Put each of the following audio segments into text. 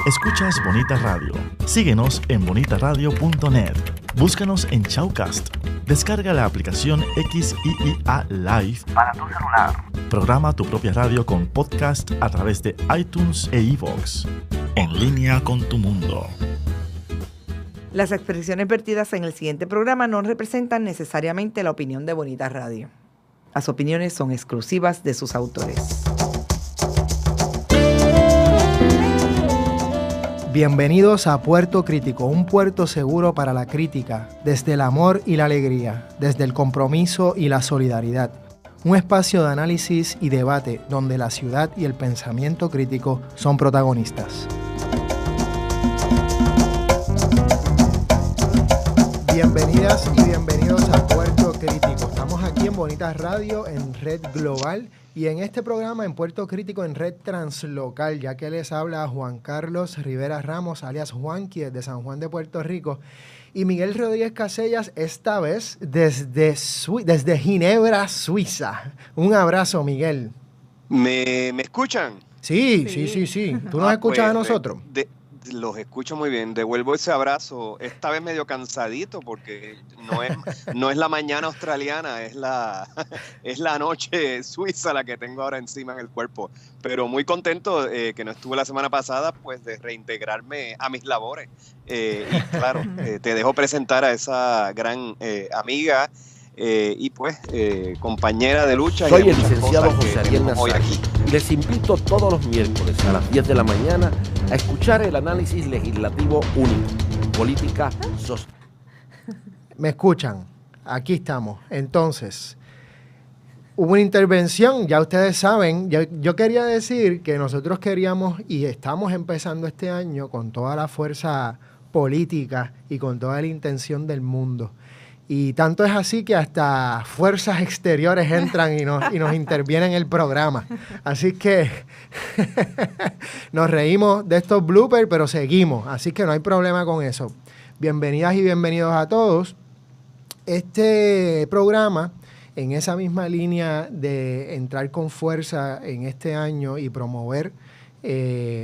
Escuchas Bonita Radio. Síguenos en bonitaradio.net. Búscanos en Shoutcast. Descarga la aplicación XIIA Live para tu celular. Programa tu propia radio con podcast a través de iTunes e iVoox. En línea con tu mundo. Las expresiones vertidas en el siguiente programa no representan necesariamente la opinión de Bonita Radio. Las opiniones son exclusivas de sus autores. Bienvenidos a Puerto Crítico, un puerto seguro para la crítica, desde el amor y la alegría, desde el compromiso y la solidaridad. Un espacio de análisis y debate donde la ciudad y el pensamiento crítico son protagonistas. Bienvenidas y bienvenidos a Puerto Crítico. Estamos aquí en Bonita Radio, en Red Global, y en este programa en Puerto Crítico en Red Translocal, ya que les habla Juan Carlos Rivera Ramos, alias Juanqui, de San Juan de Puerto Rico, y Miguel Rodríguez Casellas, esta vez desde Ginebra, Suiza. Un abrazo, Miguel. ¿Me escuchan? Sí. ¿Tú nos escuchas a nosotros? Los escucho muy bien. Devuelvo ese abrazo. Esta vez medio cansadito porque no es la mañana australiana, es la noche suiza la que tengo ahora encima en el cuerpo. Pero muy contento que no estuve la semana pasada, pues de reintegrarme a mis labores. Y claro, te dejo presentar a esa gran amiga y pues compañera de lucha. Soy el licenciado José Ariel Nazario y les invito todos los miércoles a las 10 de la mañana a escuchar el análisis legislativo único, política social. ¿Me escuchan? Aquí estamos. Entonces, hubo una intervención, ya ustedes saben, yo quería decir que nosotros queríamos y estamos empezando este año con toda la fuerza política y con toda la intención del mundo. Y tanto es así que hasta fuerzas exteriores entran y nos intervienen en el programa. Así que nos reímos de estos bloopers, pero seguimos. Así que no hay problema con eso. Bienvenidas y bienvenidos a todos. Este programa, en esa misma línea de entrar con fuerza en este año y promover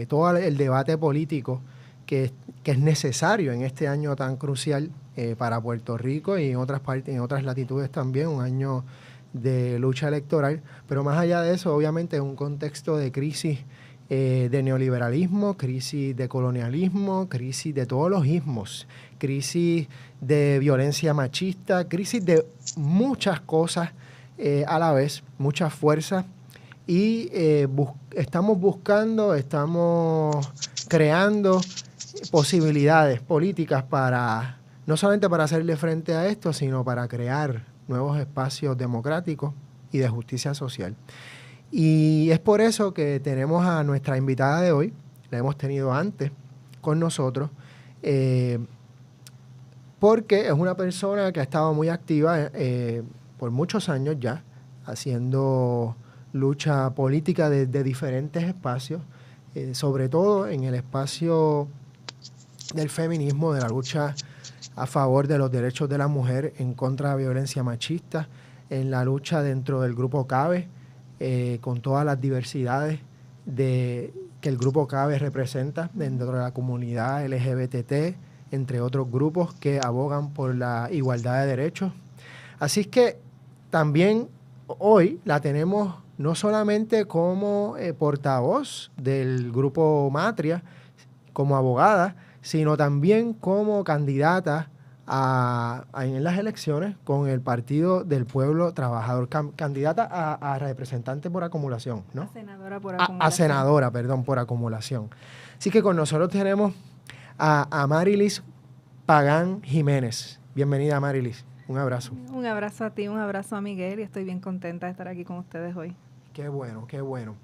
todo el debate político que es necesario en este año tan crucial para Puerto Rico y en otras partes, en otras latitudes también, un año de lucha electoral, pero más allá de eso, obviamente, en un contexto de crisis de neoliberalismo, crisis de colonialismo, crisis de todos los ismos, crisis de violencia machista, crisis de muchas cosas a la vez, muchas fuerzas, y estamos creando posibilidades políticas para no solamente para hacerle frente a esto, sino para crear nuevos espacios democráticos y de justicia social. Y es por eso que tenemos a nuestra invitada de hoy, la hemos tenido antes con nosotros, porque es una persona que ha estado muy activa por muchos años ya, haciendo lucha política desde diferentes espacios, sobre todo en el espacio del feminismo, de la lucha a favor de los derechos de la mujer, en contra de la violencia machista, en la lucha dentro del Grupo CABE, con todas las diversidades que el Grupo CABE representa dentro de la comunidad LGBT, entre otros grupos que abogan por la igualdad de derechos. Así que también hoy la tenemos no solamente como portavoz del Grupo Matria, como abogada, sino también como candidata en las elecciones con el Partido del Pueblo Trabajador, candidata a representante por acumulación, ¿no? A senadora por acumulación. A senadora, perdón, por acumulación. Así que con nosotros tenemos a Marilis Pagán Jiménez. Bienvenida, Marilis. Un abrazo. Un abrazo a ti, un abrazo a Miguel, y estoy bien contenta de estar aquí con ustedes hoy. Qué bueno, qué bueno.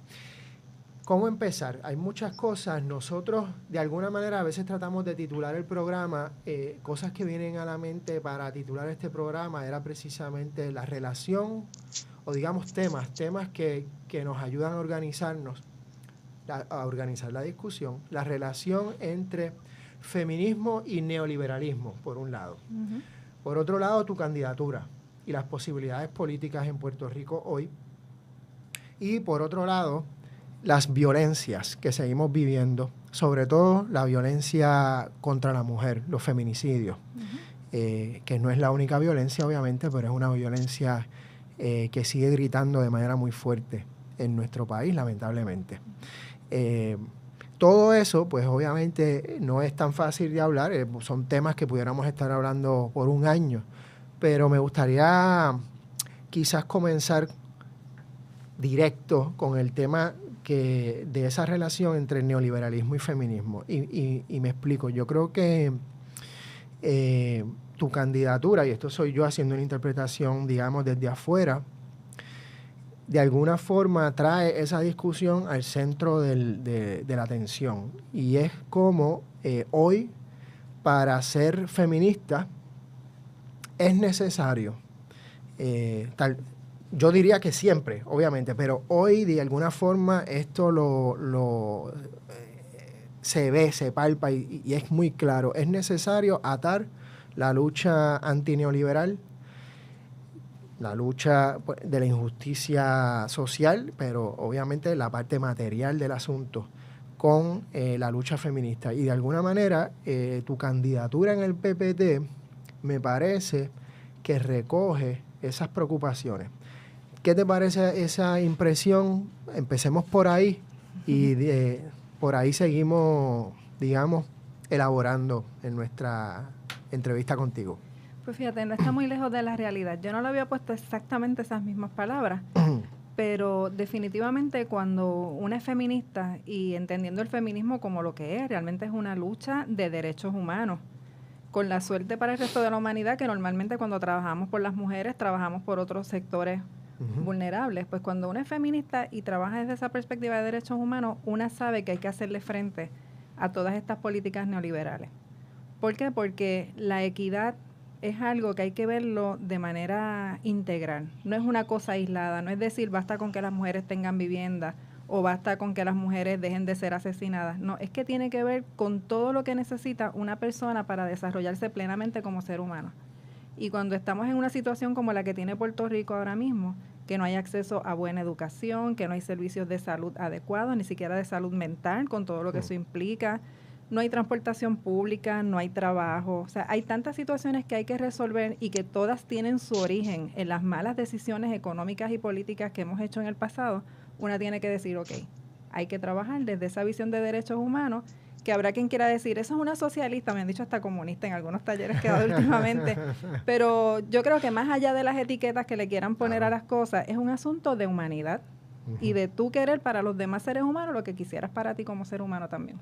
¿Cómo empezar? Hay muchas cosas. Nosotros, de alguna manera, a veces tratamos de titular el programa. Cosas que vienen a la mente para titular este programa era precisamente la relación, o digamos temas que nos ayudan a organizarnos, a organizar la discusión, la relación entre feminismo y neoliberalismo, por un lado. Uh-huh. Por otro lado, tu candidatura y las posibilidades políticas en Puerto Rico hoy. Y por otro lado, las violencias que seguimos viviendo, sobre todo la violencia contra la mujer, los feminicidios, que no es la única violencia, obviamente, pero es una violencia que sigue gritando de manera muy fuerte en nuestro país, lamentablemente. Todo eso, pues obviamente no es tan fácil de hablar, son temas que pudiéramos estar hablando por un año, pero me gustaría quizás comenzar directo con el tema de esa relación entre neoliberalismo y feminismo. Y me explico, yo creo que tu candidatura, y esto soy yo haciendo una interpretación, digamos, desde afuera, de alguna forma trae esa discusión al centro de la atención. Y es como hoy, para ser feminista, es necesario, yo diría que siempre, obviamente, pero hoy de alguna forma esto se ve, se palpa y es muy claro. Es necesario atar la lucha antineoliberal, la lucha de la injusticia social, pero obviamente la parte material del asunto, con la lucha feminista. Y de alguna manera, tu candidatura en el PPD me parece que recoge esas preocupaciones. ¿Qué te parece esa impresión? Empecemos por ahí y por ahí seguimos, digamos, elaborando en nuestra entrevista contigo. Pues fíjate, no está muy lejos de la realidad. Yo no le había puesto exactamente esas mismas palabras, pero definitivamente cuando una es feminista y entendiendo el feminismo como lo que es, realmente es una lucha de derechos humanos. Con la suerte para el resto de la humanidad que normalmente cuando trabajamos por las mujeres, trabajamos por otros sectores vulnerables. Pues cuando una es feminista y trabaja desde esa perspectiva de derechos humanos, una sabe que hay que hacerle frente a todas estas políticas neoliberales. ¿Por qué? Porque la equidad es algo que hay que verlo de manera integral. No es una cosa aislada, no es decir, basta con que las mujeres tengan vivienda o basta con que las mujeres dejen de ser asesinadas. No, es que tiene que ver con todo lo que necesita una persona para desarrollarse plenamente como ser humano. Y cuando estamos en una situación como la que tiene Puerto Rico ahora mismo, que no hay acceso a buena educación, que no hay servicios de salud adecuados, ni siquiera de salud mental, con todo lo que eso implica, no hay transportación pública, no hay trabajo. O sea, hay tantas situaciones que hay que resolver y que todas tienen su origen en las malas decisiones económicas y políticas que hemos hecho en el pasado. Una tiene que decir, ok, hay que trabajar desde esa visión de derechos humanos, que habrá quien quiera decir, eso es una socialista, me han dicho hasta comunista en algunos talleres que he dado últimamente, pero yo creo que más allá de las etiquetas que le quieran poner a las cosas, es un asunto de humanidad y de tú querer para los demás seres humanos lo que quisieras para ti como ser humano también.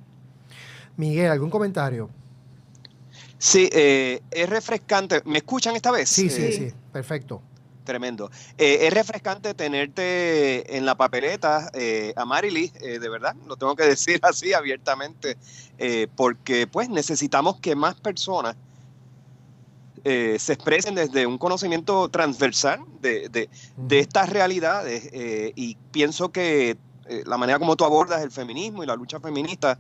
Miguel, ¿algún comentario? Sí, es refrescante. ¿Me escuchan esta vez? Sí, perfecto. Tremendo. Es refrescante tenerte en la papeleta, Amarilis, de verdad, lo tengo que decir así abiertamente, porque pues necesitamos que más personas se expresen desde un conocimiento transversal de estas realidades, y pienso que la manera como tú abordas el feminismo y la lucha feminista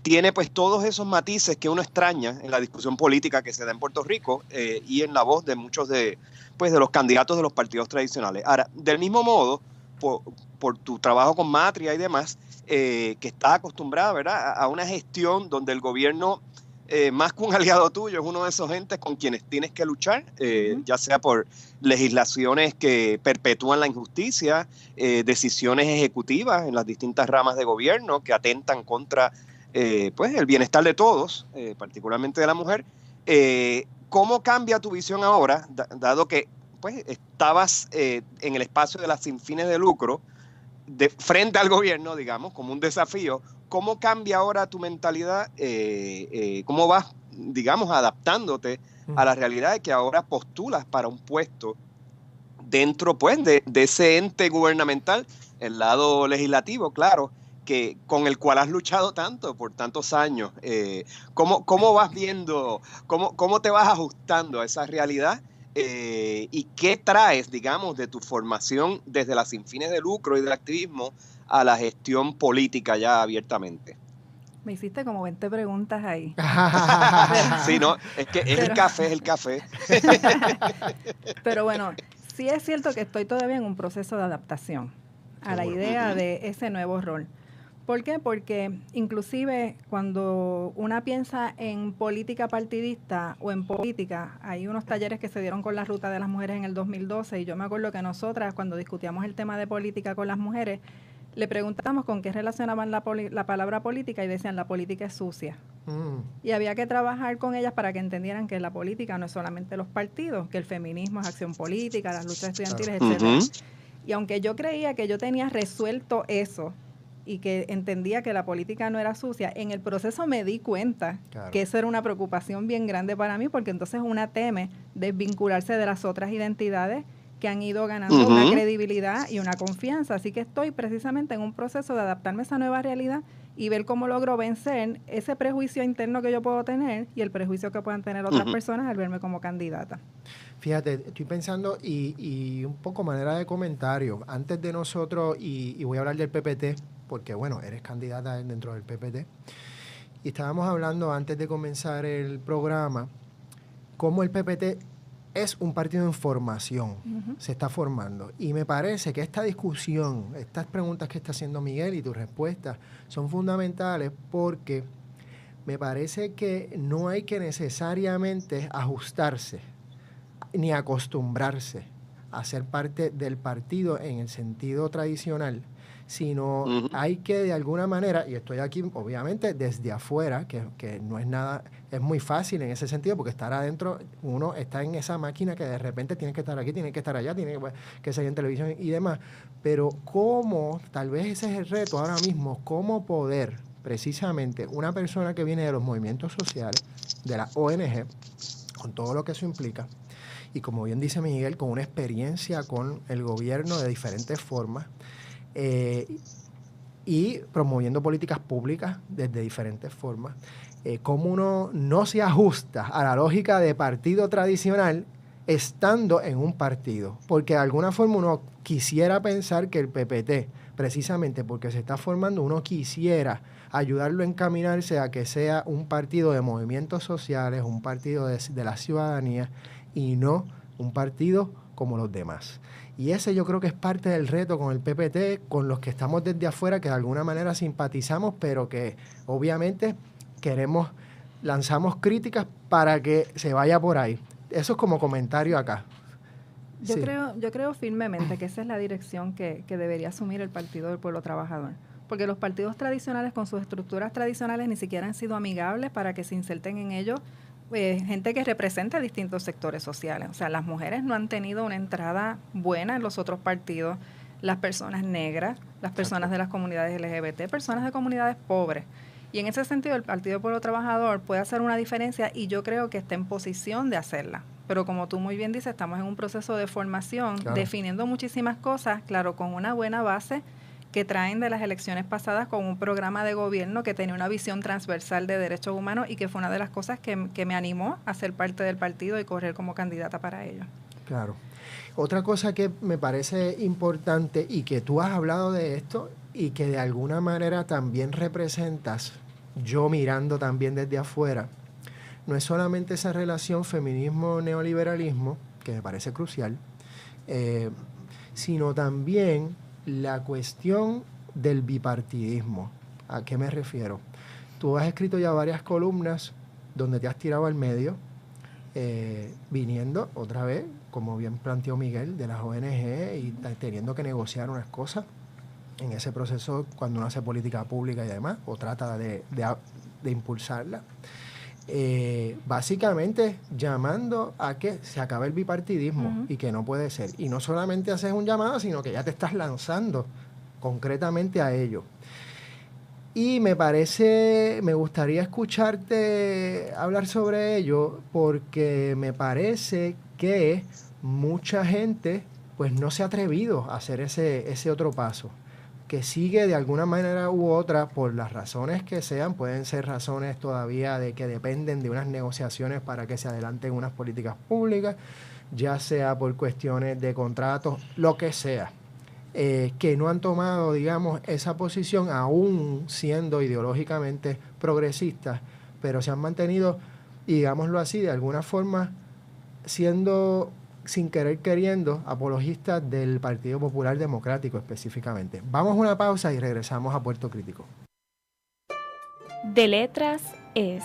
tiene pues todos esos matices que uno extraña en la discusión política que se da en Puerto Rico y en la voz de muchos de los candidatos de los partidos tradicionales. Ahora, del mismo modo, por tu trabajo con Matria y demás, que estás acostumbrada, ¿verdad?, a una gestión donde el gobierno, más que un aliado tuyo, es uno de esos entes con quienes tienes que luchar, ya sea por legislaciones que perpetúan la injusticia, decisiones ejecutivas en las distintas ramas de gobierno que atentan contra pues el bienestar de todos, particularmente de la mujer. ¿Cómo cambia tu visión ahora, dado que pues estabas en el espacio de las sin fines de lucro, frente al gobierno, digamos, como un desafío? ¿Cómo cambia ahora tu mentalidad? ¿Cómo vas, digamos, adaptándote a la realidad de que ahora postulas para un puesto dentro, pues, de ese ente gubernamental, el lado legislativo, claro, que con el cual has luchado tanto por tantos años? ¿Cómo vas viendo, cómo te vas ajustando a esa realidad? ¿Y qué traes, digamos, de tu formación desde las sin fines de lucro y del activismo a la gestión política ya abiertamente? Me hiciste como 20 preguntas ahí. Sí, no, es que es el café. Pero bueno, sí es cierto que estoy todavía en un proceso de adaptación. a la idea de ese nuevo rol. ¿Por qué? Porque inclusive cuando una piensa en política partidista o en política, hay unos talleres que se dieron con la Ruta de las Mujeres en el 2012 y yo me acuerdo que nosotras cuando discutíamos el tema de política con las mujeres, le preguntábamos con qué relacionaban la palabra política y decían la política es sucia. Y había que trabajar con ellas para que entendieran que la política no es solamente los partidos, que el feminismo es acción política, las luchas estudiantiles, etcétera. Y aunque yo creía que yo tenía resuelto eso, y que entendía que la política no era sucia, en el proceso me di cuenta que eso era una preocupación bien grande para mí, porque entonces una teme desvincularse de las otras identidades que han ido ganando una credibilidad y una confianza. Así que estoy precisamente en un proceso de adaptarme a esa nueva realidad y ver cómo logro vencer ese prejuicio interno que yo puedo tener y el prejuicio que puedan tener otras personas al verme como candidata. Fíjate, estoy pensando y un poco manera de comentario. Antes de nosotros, y voy a hablar del PPT, porque bueno, eres candidata dentro del PPT, y estábamos hablando antes de comenzar el programa, cómo el PPT es un partido en formación, se está formando. Y me parece que esta discusión, estas preguntas que está haciendo Miguel y tus respuestas son fundamentales porque me parece que no hay que necesariamente ajustarse ni acostumbrarse a ser parte del partido en el sentido tradicional, sino hay que de alguna manera, y estoy aquí obviamente desde afuera, que no es nada, es muy fácil en ese sentido, porque estar adentro, uno está en esa máquina que de repente tiene que estar aquí, tiene que estar allá, tiene que salir en televisión y demás, pero cómo, tal vez ese es el reto ahora mismo, cómo poder, precisamente, una persona que viene de los movimientos sociales, de la ONG, con todo lo que eso implica, y como bien dice Miguel, con una experiencia con el gobierno de diferentes formas, y promoviendo políticas públicas desde diferentes formas, cómo uno no se ajusta a la lógica de partido tradicional estando en un partido, porque de alguna forma uno quisiera pensar que el PPT, precisamente porque se está formando, uno quisiera ayudarlo a encaminarse a que sea un partido de movimientos sociales, un partido de la ciudadanía y no un partido como los demás. Y ese yo creo que es parte del reto con el PPT, con los que estamos desde afuera, que de alguna manera simpatizamos, pero que obviamente lanzamos críticas para que se vaya por ahí. Eso es como comentario acá. Yo creo firmemente que esa es la dirección que debería asumir el Partido del Pueblo Trabajador. Porque los partidos tradicionales, con sus estructuras tradicionales, ni siquiera han sido amigables para que se inserten en ellos gente que represente distintos sectores sociales. O sea, las mujeres no han tenido una entrada buena en los otros partidos, las personas negras, las personas de las comunidades LGBT, personas de comunidades pobres. Y en ese sentido el Partido del Pueblo Trabajador puede hacer una diferencia y yo creo que está en posición de hacerla. Pero como tú muy bien dices, estamos en un proceso de formación, definiendo muchísimas cosas, claro, con una buena base que traen de las elecciones pasadas con un programa de gobierno que tenía una visión transversal de derechos humanos y que fue una de las cosas que me animó a ser parte del partido y correr como candidata para ello. Claro. Otra cosa que me parece importante y que tú has hablado de esto y que de alguna manera también representas, yo mirando también desde afuera, no es solamente esa relación feminismo-neoliberalismo, que me parece crucial, sino también la cuestión del bipartidismo. ¿A qué me refiero? Tú has escrito ya varias columnas donde te has tirado al medio, viniendo otra vez, como bien planteó Miguel, de las ONG y teniendo que negociar unas cosas en ese proceso cuando uno hace política pública y demás, o trata de impulsarla. Básicamente llamando a que se acabe el bipartidismo y que no puede ser. Y no solamente haces un llamado, sino que ya te estás lanzando concretamente a ello. Y me gustaría escucharte hablar sobre ello porque me parece que mucha gente pues no se ha atrevido a hacer ese otro paso, que sigue de alguna manera u otra, por las razones que sean, pueden ser razones todavía de que dependen de unas negociaciones para que se adelanten unas políticas públicas, ya sea por cuestiones de contratos, lo que sea, que no han tomado, digamos, esa posición, aún siendo ideológicamente progresistas, pero se han mantenido, digámoslo así, de alguna forma, sin querer queriendo, apologistas del Partido Popular Democrático específicamente. Vamos a una pausa y regresamos a Puerto Crítico. De Letras es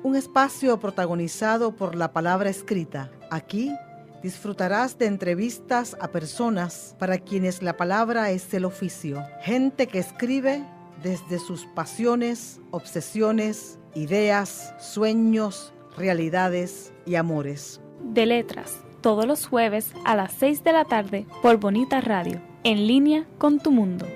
un espacio protagonizado por la palabra escrita. Aquí disfrutarás de entrevistas a personas para quienes la palabra es el oficio. Gente que escribe desde sus pasiones, obsesiones, ideas, sueños, realidades y amores. De Letras, todos los jueves a las 6 de la tarde por Bonita Radio, en línea con tu mundo.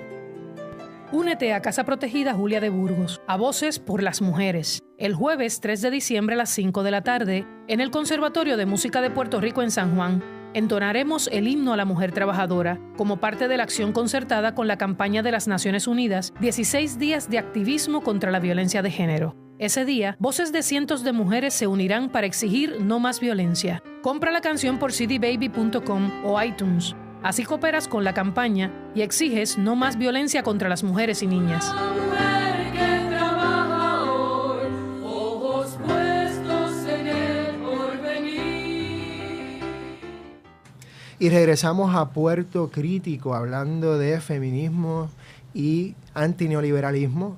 Únete a Casa Protegida Julia de Burgos, a Voces por las Mujeres, el jueves 3 de diciembre a las 5 de la tarde, en el Conservatorio de Música de Puerto Rico en San Juan. Entonaremos el himno a la mujer trabajadora como parte de la acción concertada con la campaña de las Naciones Unidas, 16 días de activismo contra la violencia de género. Ese día, voces de cientos de mujeres se unirán para exigir no más violencia. Compra la canción por cdbaby.com o iTunes. Así cooperas con la campaña y exiges no más violencia contra las mujeres y niñas. Y regresamos a Puerto Crítico hablando de feminismo y antineoliberalismo,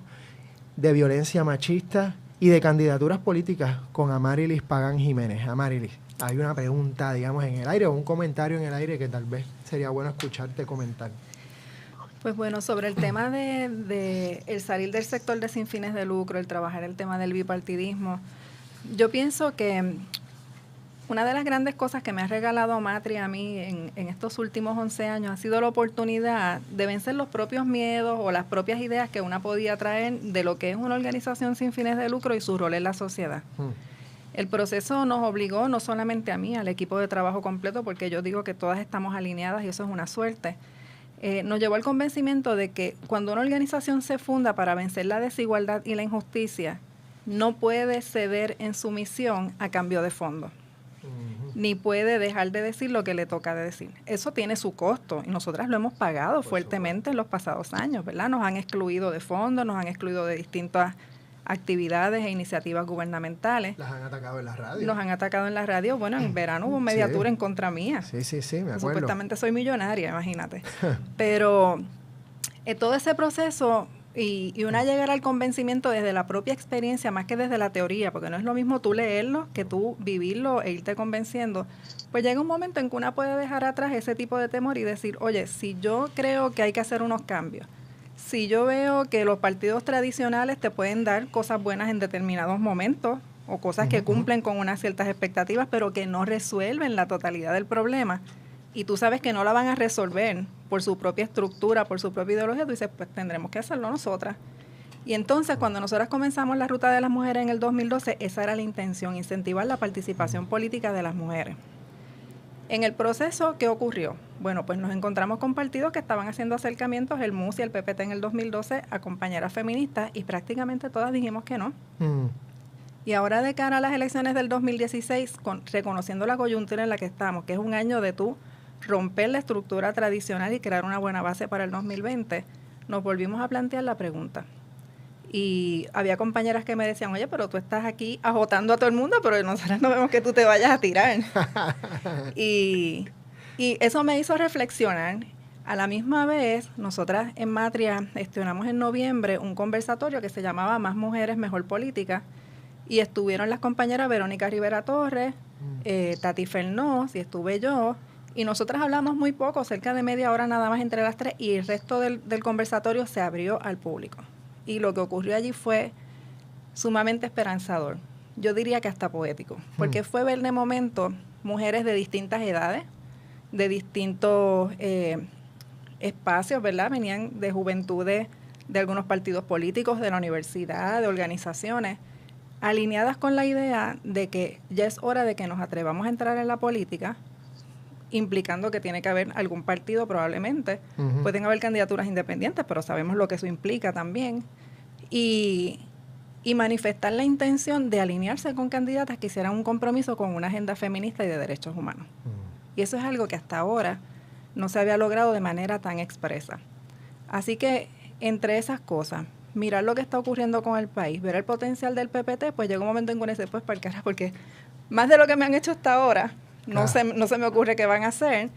de violencia machista y de candidaturas políticas con Amarilis Pagán Jiménez. Amarilis, hay una pregunta, digamos, en el aire o un comentario en el aire que tal vez sería bueno escucharte comentar. Pues bueno, sobre el tema de el salir del sector de sin fines de lucro, el trabajar el tema del bipartidismo, yo pienso que una de las grandes cosas que me ha regalado Matri a mí en estos últimos 11 años ha sido la oportunidad de vencer los propios miedos o las propias ideas que una podía traer de lo que es una organización sin fines de lucro y su rol en la sociedad. El proceso nos obligó no solamente a mí, al equipo de trabajo completo, porque yo digo que todas estamos alineadas y eso es una suerte. Nos llevó al convencimiento de que cuando una organización se funda para vencer la desigualdad y la injusticia, no puede ceder en su misión a cambio de fondos. Ni puede dejar de decir lo que le toca de decir. Eso tiene su costo y nosotras lo hemos pagado fuertemente en los pasados años, ¿verdad? Nos han excluido de fondos, nos han excluido de distintas actividades e iniciativas gubernamentales. Las han atacado en la radio. Nos han atacado en la radio. Bueno, en verano hubo mediatura en contra mía. Sí, me acuerdo. Supuestamente soy millonaria, imagínate. Pero todo ese proceso y una llegar al convencimiento desde la propia experiencia más que desde la teoría, porque no es lo mismo tú leerlo que tú vivirlo e irte convenciendo, pues llega un momento en que una puede dejar atrás ese tipo de temor y decir, oye, si yo creo que hay que hacer unos cambios, si yo veo que los partidos tradicionales te pueden dar cosas buenas en determinados momentos o cosas que cumplen con unas ciertas expectativas, pero que no resuelven la totalidad del problema, y tú sabes que no la van a resolver por su propia estructura, por su propia ideología, tú dices, pues tendremos que hacerlo nosotras. Y entonces, cuando nosotras comenzamos la Ruta de las Mujeres en el 2012, esa era la intención, incentivar la participación política de las mujeres. En el proceso, ¿qué ocurrió? Bueno, pues nos encontramos con partidos que estaban haciendo acercamientos, el MUS y el PPT en el 2012, a compañeras feministas, y prácticamente todas dijimos que no. Y ahora, de cara a las elecciones del 2016, reconociendo la coyuntura en la que estamos, que es un año de tú romper la estructura tradicional y crear una buena base para el 2020, nos volvimos a plantear la pregunta. Y había compañeras que me decían, oye, pero tú estás aquí agotando a todo el mundo, pero nosotros no vemos que tú te vayas a tirar. y eso me hizo reflexionar. A la misma vez, nosotras en Matria gestionamos en noviembre un conversatorio que se llamaba Más Mujeres, Mejor Política, y estuvieron las compañeras Verónica Rivera Torres, Tati Fernós, y estuve yo, y nosotras hablamos muy poco, cerca de media hora nada más entre las tres, y el resto del conversatorio se abrió al público. Y lo que ocurrió allí fue sumamente esperanzador. Yo diría que hasta poético, porque fue ver de momento mujeres de distintas edades, de distintos espacios, ¿verdad? Venían de juventudes de algunos partidos políticos, de la universidad, de organizaciones, alineadas con la idea de que ya es hora de que nos atrevamos a entrar en la política, implicando que tiene que haber algún partido probablemente. Pueden haber candidaturas independientes, pero sabemos lo que eso implica también. Y manifestar la intención de alinearse con candidatas que hicieran un compromiso con una agenda feminista y de derechos humanos. Y eso es algo que hasta ahora no se había logrado de manera tan expresa. Así que, entre esas cosas, mirar lo que está ocurriendo con el país, ver el potencial del PPT, pues llega un momento en que uno dice, pues, porque más de lo que me han hecho hasta ahora, no se me ocurre qué van a hacer,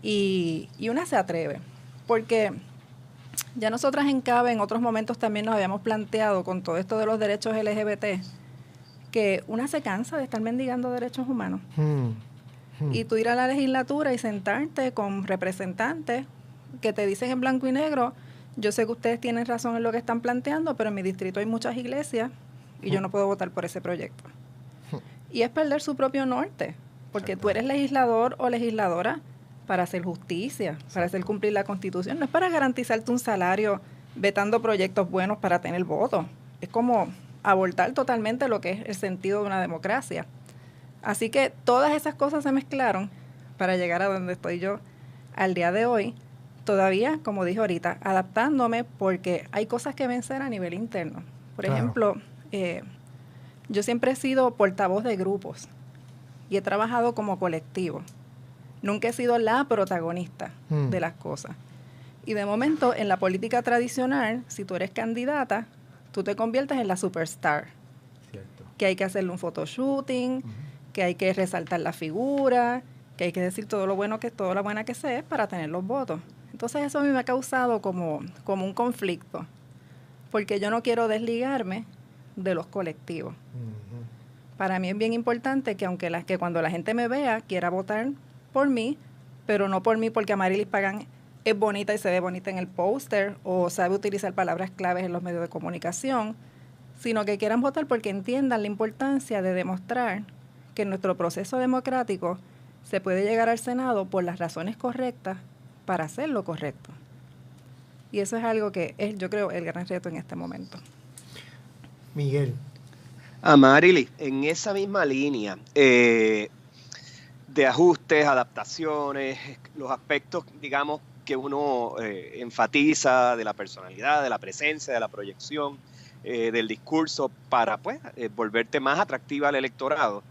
y una se atreve, porque ya nosotras en CABE en otros momentos también nos habíamos planteado con todo esto de los derechos LGBT, que una se cansa de estar mendigando derechos humanos. Y tú ir a la legislatura y sentarte con representantes que te dicen en blanco y negro, yo sé que ustedes tienen razón en lo que están planteando, pero en mi distrito hay muchas iglesias y yo no puedo votar por ese proyecto. Y es perder su propio norte, porque tú eres legislador o legisladora para hacer justicia, para hacer cumplir la Constitución. No es para garantizarte un salario vetando proyectos buenos para tener votos. Es como abortar totalmente lo que es el sentido de una democracia. Así que todas esas cosas se mezclaron para llegar a donde estoy yo al día de hoy. Todavía, como dije ahorita, adaptándome porque hay cosas que vencer a nivel interno. Por ejemplo, yo siempre he sido portavoz de grupos y he trabajado como colectivo. Nunca he sido la protagonista de las cosas. Y de momento, en la política tradicional, si tú eres candidata, tú te conviertes en la superstar. Cierto. Que hay que hacerle un photoshooting, que hay que resaltar la figura, que hay que decir todo lo buena que se es para tener los votos. Entonces eso a mí me ha causado como un conflicto, porque yo no quiero desligarme de los colectivos. Para mí es bien importante que cuando la gente me vea quiera votar por mí, pero no por mí porque Amarilis Pagán es bonita y se ve bonita en el póster o sabe utilizar palabras claves en los medios de comunicación, sino que quieran votar porque entiendan la importancia de demostrar que en nuestro proceso democrático se puede llegar al Senado por las razones correctas para hacer lo correcto. Y eso es algo que es, yo creo, el gran reto en este momento. Miguel. Amarilis, en esa misma línea de ajustes, adaptaciones, los aspectos, digamos, que uno enfatiza de la personalidad, de la presencia, de la proyección, del discurso para pues volverte más atractiva al electorado.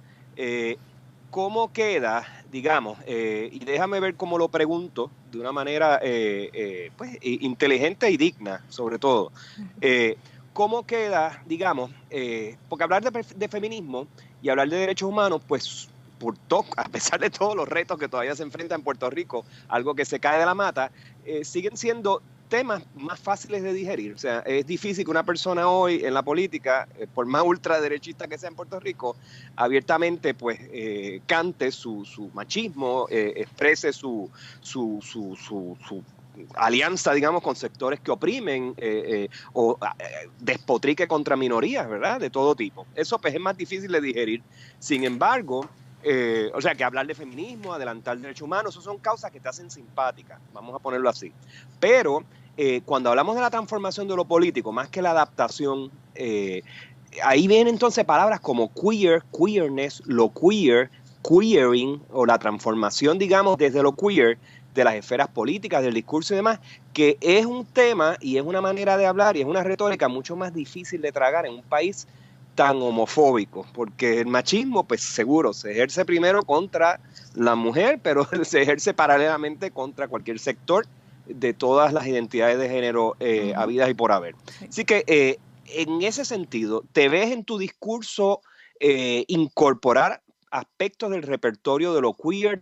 ¿Cómo queda, digamos, y déjame ver cómo lo pregunto de una manera pues, inteligente y digna, sobre todo, cómo queda, digamos, porque hablar de feminismo y hablar de derechos humanos, pues, a pesar de todos los retos que todavía se enfrentan en Puerto Rico, algo que se cae de la mata, siguen siendo temas más fáciles de digerir. O sea, es difícil que una persona hoy en la política, por más ultraderechista que sea en Puerto Rico, abiertamente pues cante su machismo, exprese su alianza, digamos, con sectores que oprimen o despotrique contra minorías, ¿verdad? De todo tipo. Eso pues es más difícil de digerir. Sin embargo, o sea, que hablar de feminismo, adelantar derechos humanos, eso son causas que te hacen simpáticas, vamos a ponerlo así. Pero cuando hablamos de la transformación de lo político, más que la adaptación, ahí vienen entonces palabras como queer, queerness, lo queer, queering, o la transformación, digamos, desde lo queer, de las esferas políticas, del discurso y demás, que es un tema y es una manera de hablar y es una retórica mucho más difícil de tragar en un país tan homofóbico, porque el machismo, pues seguro, se ejerce primero contra la mujer, pero se ejerce paralelamente contra cualquier sector de todas las identidades de género habidas y por haber. Sí. Así que en ese sentido, ¿te ves en tu discurso incorporar aspectos del repertorio de lo queer,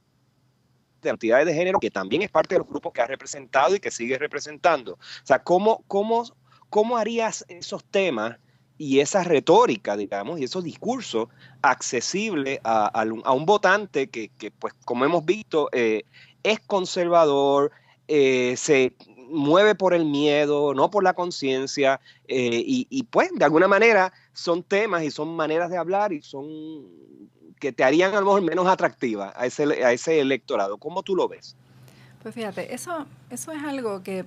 de identidades de género, que también es parte de los grupos que has representado y que sigues representando? O sea, ¿cómo harías esos temas y esa retórica, digamos, y esos discursos accesibles a un votante que, pues, como hemos visto, es conservador, se mueve por el miedo, no por la conciencia, y pues, de alguna manera, son temas y son maneras de hablar y son que te harían a lo mejor menos atractiva a ese electorado? ¿Cómo tú lo ves? Pues fíjate, eso es algo que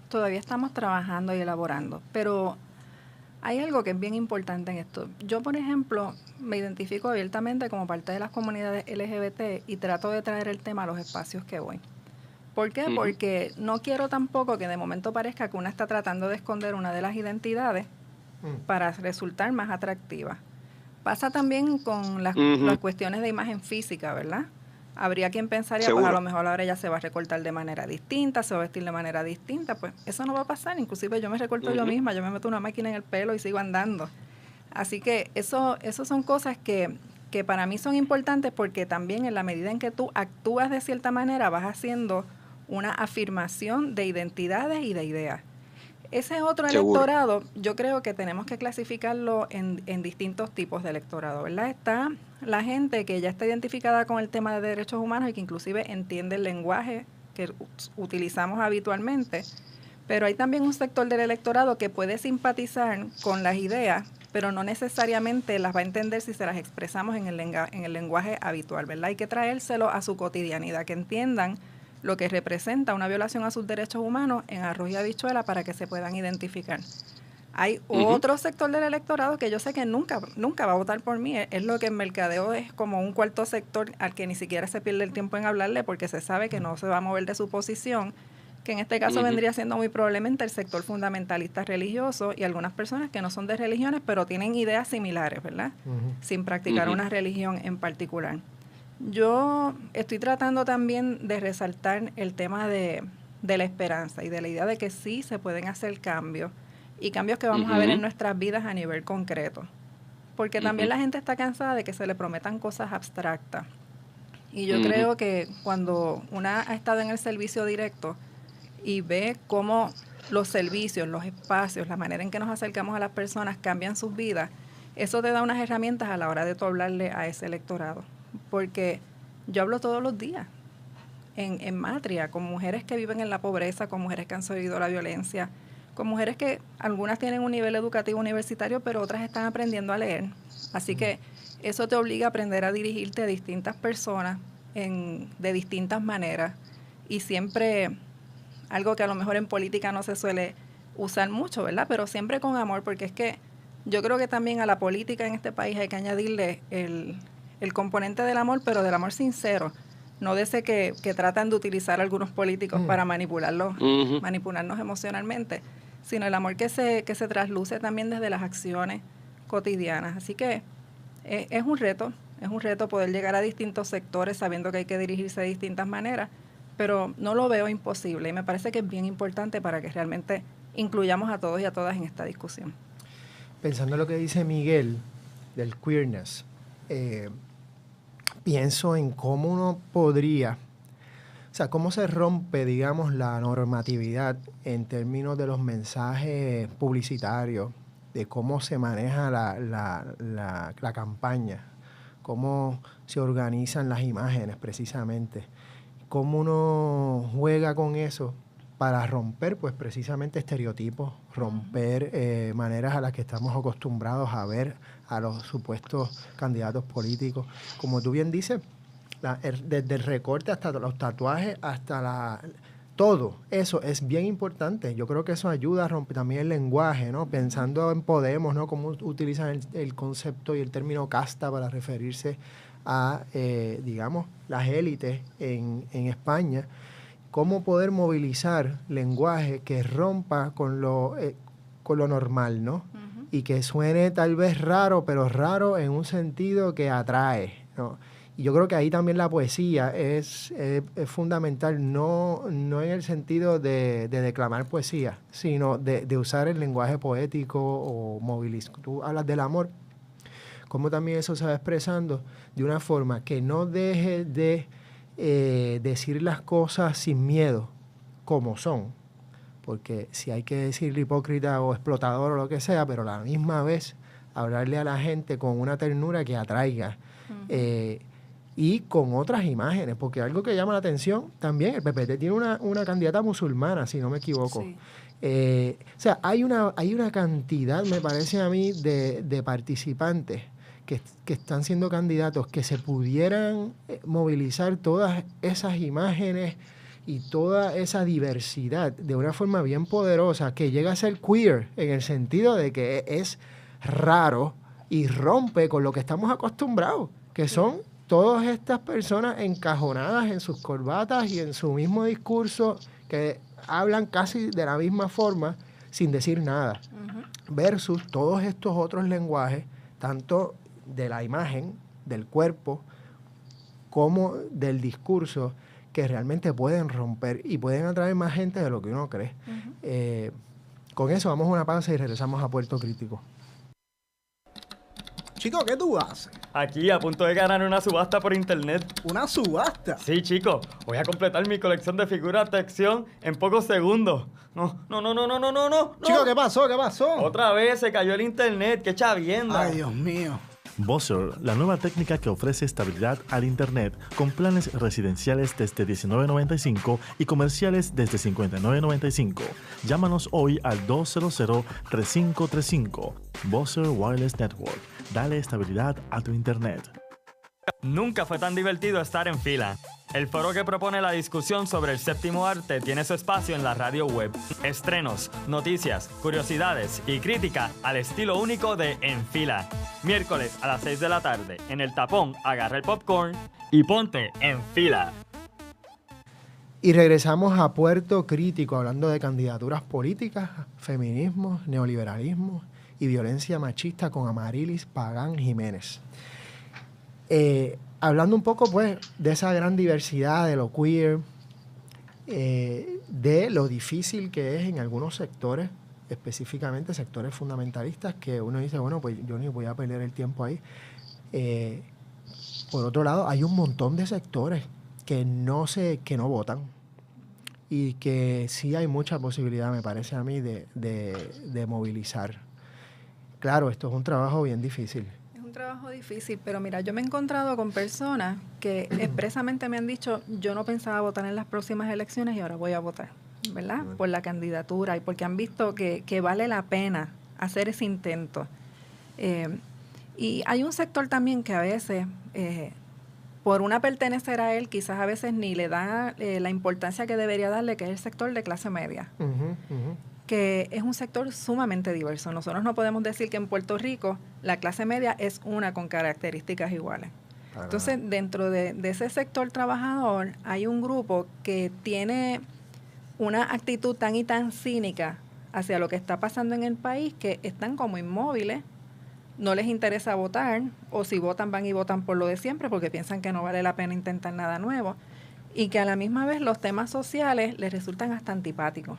todavía estamos trabajando y elaborando, pero hay algo que es bien importante en esto. Yo, por ejemplo, me identifico abiertamente como parte de las comunidades LGBT y trato de traer el tema a los espacios que voy. ¿Por qué? Porque no quiero tampoco que de momento parezca que una está tratando de esconder una de las identidades para resultar más atractiva. Pasa también con las cuestiones de imagen física, ¿verdad? Habría quien pensaría, pues a lo mejor ahora ella se va a recortar de manera distinta, se va a vestir de manera distinta. Pues eso no va a pasar. Inclusive yo me recorto yo misma, yo me meto una máquina en el pelo y sigo andando. Así que eso son cosas que que para mí son importantes porque también en la medida en que tú actúas de cierta manera vas haciendo una afirmación de identidades y de ideas. Ese otro electorado, yo creo que tenemos que clasificarlo en distintos tipos de electorado, ¿verdad? Está la gente que ya está identificada con el tema de derechos humanos y que inclusive entiende el lenguaje que utilizamos habitualmente, pero hay también un sector del electorado que puede simpatizar con las ideas, pero no necesariamente las va a entender si se las expresamos en el lenguaje habitual, ¿verdad? Hay que traérselo a su cotidianidad, que entiendan lo que representa una violación a sus derechos humanos en arroz y habichuela para que se puedan identificar. Hay otro sector del electorado que yo sé que nunca va a votar por mí. Es lo que en mercadeo es como un cuarto sector al que ni siquiera se pierde el tiempo en hablarle porque se sabe que no se va a mover de su posición, que en este caso vendría siendo muy probablemente el sector fundamentalista religioso y algunas personas que no son de religiones pero tienen ideas similares, ¿verdad? Sin practicar una religión en particular. Yo estoy tratando también de resaltar el tema de la esperanza y de la idea de que sí se pueden hacer cambios y cambios que vamos a ver en nuestras vidas a nivel concreto. Porque también la gente está cansada de que se le prometan cosas abstractas. Y yo creo que cuando una ha estado en el servicio directo y ve cómo los servicios, los espacios, la manera en que nos acercamos a las personas cambian sus vidas, eso te da unas herramientas a la hora de tú hablarle a ese electorado. Porque yo hablo todos los días en Matria con mujeres que viven en la pobreza, con mujeres que han sobrevivido la violencia, con mujeres que algunas tienen un nivel educativo universitario, pero otras están aprendiendo a leer. Así que eso te obliga a aprender a dirigirte a distintas personas de distintas maneras y siempre algo que a lo mejor en política no se suele usar mucho, ¿verdad? Pero siempre con amor, porque es que yo creo que también a la política en este país hay que añadirle el componente del amor, pero del amor sincero, no de ese que tratan de utilizar algunos políticos para manipularnos emocionalmente, sino el amor que se trasluce también desde las acciones cotidianas. Así que es un reto poder llegar a distintos sectores sabiendo que hay que dirigirse de distintas maneras, pero no lo veo imposible y me parece que es bien importante para que realmente incluyamos a todos y a todas en esta discusión. Pensando en lo que dice Miguel del queerness, pienso en cómo uno podría, o sea, cómo se rompe, digamos, la normatividad en términos de los mensajes publicitarios, de cómo se maneja la campaña, cómo se organizan las imágenes precisamente, cómo uno juega con eso para romper, pues, precisamente estereotipos, romper maneras a las que estamos acostumbrados a ver a los supuestos candidatos políticos. Como tú bien dices, desde el recorte hasta los tatuajes, hasta todo eso es bien importante. Yo creo que eso ayuda a romper también el lenguaje, ¿no? Pensando en Podemos, ¿no? Cómo utilizan el concepto y el término casta para referirse a, digamos, las élites en España. Cómo poder movilizar lenguaje que rompa con lo normal, ¿no? Y que suene tal vez raro, pero raro en un sentido que atrae, ¿no? Y yo creo que ahí también la poesía es fundamental, no en el sentido de declamar poesía, sino de usar el lenguaje poético o movilizar. Tú hablas del amor, cómo también eso se va expresando de una forma que no deje de decir las cosas sin miedo, como son. Porque si hay que decirle hipócrita o explotador o lo que sea, pero a la misma vez hablarle a la gente con una ternura que atraiga. Y con otras imágenes, porque algo que llama la atención también, el PPD tiene una candidata musulmana, si no me equivoco. Sí. O sea, hay una cantidad, me parece a mí, de participantes que están siendo candidatos que se pudieran movilizar todas esas imágenes y toda esa diversidad de una forma bien poderosa, que llega a ser queer en el sentido de que es raro y rompe con lo que estamos acostumbrados, que son todas estas personas encajonadas en sus corbatas y en su mismo discurso, que hablan casi de la misma forma sin decir nada, versus todos estos otros lenguajes, tanto de la imagen, del cuerpo, como del discurso, que realmente pueden romper y pueden atraer más gente de lo que uno cree. Con eso vamos a una pausa y regresamos a Puerto Crítico. Chico, ¿qué tú haces? Aquí, a punto de ganar una subasta por internet. ¿Una subasta? Sí, chico. Voy a completar mi colección de figuras de acción en pocos segundos. No. Chico, ¿qué pasó? ¿Qué pasó? Otra vez se cayó el internet. ¡Qué chavienda! Ay, Dios mío. Buzzer, la nueva técnica que ofrece estabilidad al Internet con planes residenciales desde $19.95 y comerciales desde $59.95. Llámanos hoy al 200-3535. Buzzer Wireless Network. Dale estabilidad a tu Internet. Nunca fue tan divertido estar en fila. El foro que propone la discusión sobre el séptimo arte tiene su espacio en la radio web. Estrenos, noticias, curiosidades y crítica al estilo único de En Fila. Miércoles a las 6 de la tarde, en El Tapón, agarra el popcorn y ponte en fila. Y regresamos a Puerto Crítico, hablando de candidaturas políticas, feminismo, neoliberalismo y violencia machista con Amarilis Pagán Jiménez. Hablando un poco, pues, de esa gran diversidad, de lo queer, de lo difícil que es en algunos sectores, específicamente sectores fundamentalistas, que uno dice, bueno, pues yo ni voy a perder el tiempo ahí. Por otro lado, hay un montón de sectores que no votan y que sí hay mucha posibilidad, me parece a mí, de movilizar. Claro, esto es un trabajo bien difícil. Un trabajo difícil, pero mira, yo me he encontrado con personas que expresamente me han dicho, yo no pensaba votar en las próximas elecciones y ahora voy a votar, ¿verdad? Por la candidatura y porque han visto que vale la pena hacer ese intento. Y hay un sector también que a veces, por una pertenecer a él, quizás a veces ni le da la importancia que debería darle, que es el sector de clase media. Que es un sector sumamente diverso. Nosotros no podemos decir que en Puerto Rico la clase media es una con características iguales. Entonces, dentro de ese sector trabajador hay un grupo que tiene una actitud tan y tan cínica hacia lo que está pasando en el país que están como inmóviles, no les interesa votar, o si votan van y votan por lo de siempre porque piensan que no vale la pena intentar nada nuevo, y que a la misma vez los temas sociales les resultan hasta antipáticos,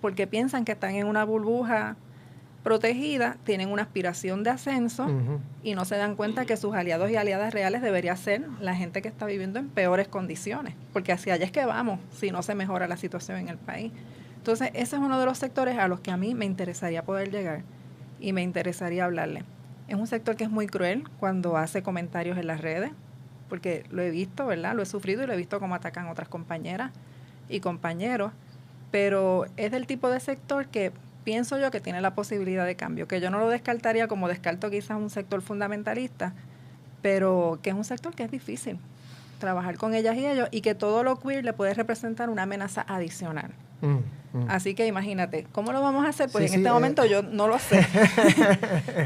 porque piensan que están en una burbuja protegida, tienen una aspiración de ascenso y no se dan cuenta que sus aliados y aliadas reales debería ser la gente que está viviendo en peores condiciones, porque hacia allá es que vamos si no se mejora la situación en el país. Entonces, ese es uno de los sectores a los que a mí me interesaría poder llegar y me interesaría hablarle. Es un sector que es muy cruel cuando hace comentarios en las redes, porque lo he visto, ¿verdad? Lo he sufrido y lo he visto cómo atacan otras compañeras y compañeros, pero es del tipo de sector que pienso yo que tiene la posibilidad de cambio, que yo no lo descartaría como descarto quizás un sector fundamentalista, pero que es un sector que es difícil trabajar con ellas y ellos, y que todo lo queer le puede representar una amenaza adicional. Así que imagínate, ¿cómo lo vamos a hacer? Pues en este momento yo no lo sé,